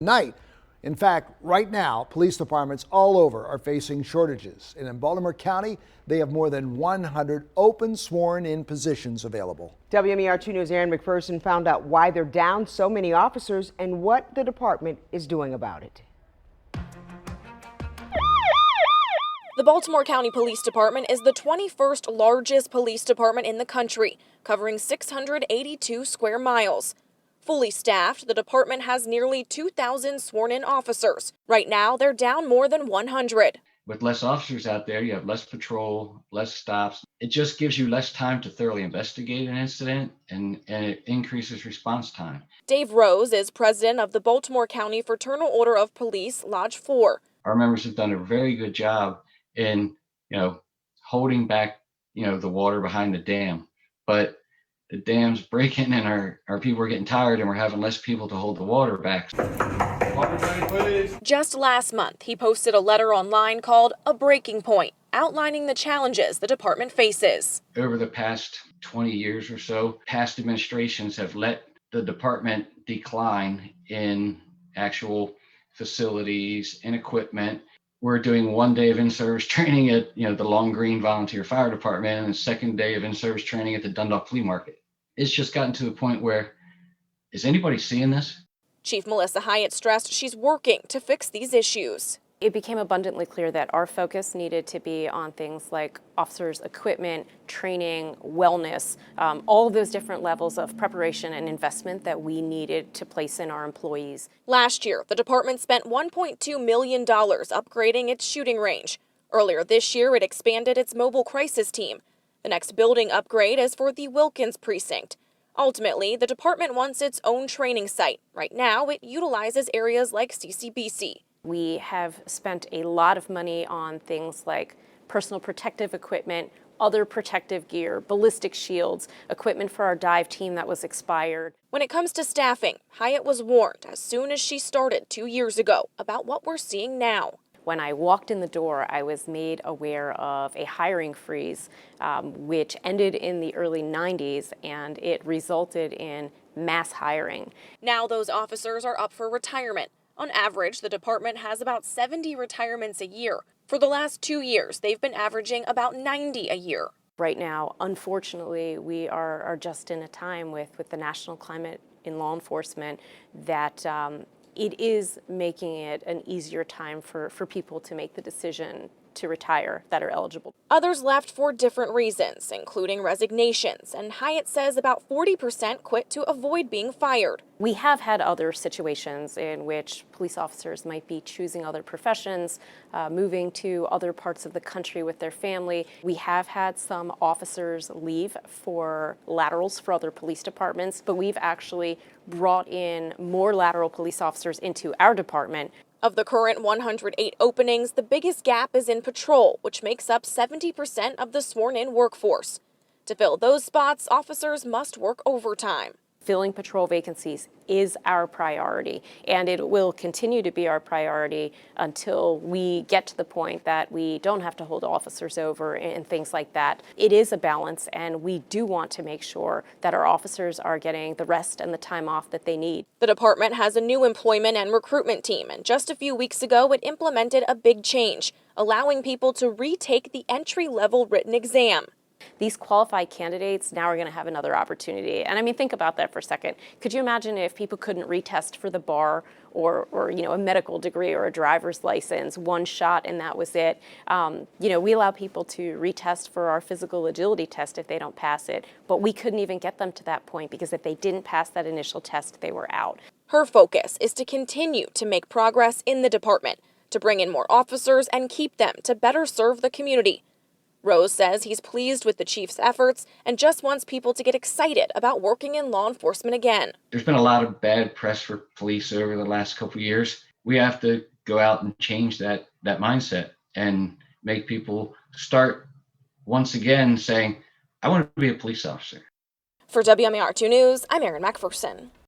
Night. In fact, right now, police departments all over are facing shortages. And in Baltimore County, they have more than 100 open sworn-in positions available. WMER2 News' Aaron McPherson found out why they're down so many officers and what the department is doing about it. The Baltimore County Police Department is the 21st largest police department in the country, covering 682 square miles. Fully staffed, the department has nearly 2,000 sworn-in officers. Right now, they're down more than 100. With less officers out there, you have less patrol, less stops. It just gives you less time to thoroughly investigate an incident, and it increases response time. Dave Rose is president of the Baltimore County Fraternal Order of Police, Lodge 4. Our members have done a very good job in, holding back, the water behind the dam. But the dam's breaking and our people are getting tired and we're having less people to hold the water back. Just last month, he posted a letter online called A Breaking Point, outlining the challenges the department faces. Over the past 20 years or so, past administrations have let the department decline in actual facilities and equipment. We're doing 1 day of in-service training at the Long Green Volunteer Fire Department and the second day of in-service training at the Dundalk Flea Market. It's just gotten to the point where, is anybody seeing this? Chief Melissa Hyatt stressed she's working to fix these issues. It became abundantly clear that our focus needed to be on things like officers' equipment, training, wellness, all of those different levels of preparation and investment that we needed to place in our employees. Last year, the department spent $1.2 million upgrading its shooting range. Earlier this year, it expanded its mobile crisis team. The next building upgrade is for the Wilkins precinct. Ultimately, the department wants its own training site. Right now, it utilizes areas like CCBC. We have spent a lot of money on things like personal protective equipment, other protective gear, ballistic shields, equipment for our dive team that was expired. When it comes to staffing, Hyatt was warned as soon as she started 2 years ago about what we're seeing now. When I walked in the door, I was made aware of a hiring freeze, which ended in the early 90s, and it resulted in mass hiring. Now those officers are up for retirement. On average, the department has about 70 retirements a year. For the last 2 years, they've been averaging about 90 a year. Right now, unfortunately, we are just in a time with the national climate in law enforcement that it is making it an easier time for people to make the decision to retire that are eligible. Others left for different reasons, including resignations, and Hyatt says about 40% quit to avoid being fired. We have had other situations in which police officers might be choosing other professions, moving to other parts of the country with their family. We have had some officers leave for laterals for other police departments, but we've actually brought in more lateral police officers into our department. Of the current 108 openings, the biggest gap is in patrol, which makes up 70% of the sworn-in workforce. To fill those spots, officers must work overtime. Filling patrol vacancies is our priority, and it will continue to be our priority until we get to the point that we don't have to hold officers over and things like that. It is a balance, and we do want to make sure that our officers are getting the rest and the time off that they need. The department has a new employment and recruitment team, and just a few weeks ago it implemented a big change, allowing people to retake the entry-level written exam. These qualified candidates now are going to have another opportunity. And I mean, think about that for a second. Could you imagine if people couldn't retest for the bar or a medical degree or a driver's license, one shot and that was it? We allow people to retest for our physical agility test if they don't pass it, but we couldn't even get them to that point because if they didn't pass that initial test, they were out. Her focus is to continue to make progress in the department, to bring in more officers and keep them to better serve the community. Rose says he's pleased with the chief's efforts and just wants people to get excited about working in law enforcement again. There's been a lot of bad press for police over the last couple of years. We have to go out and change that mindset and make people start once again saying, I want to be a police officer. For WMER2 News, I'm Aaron McPherson.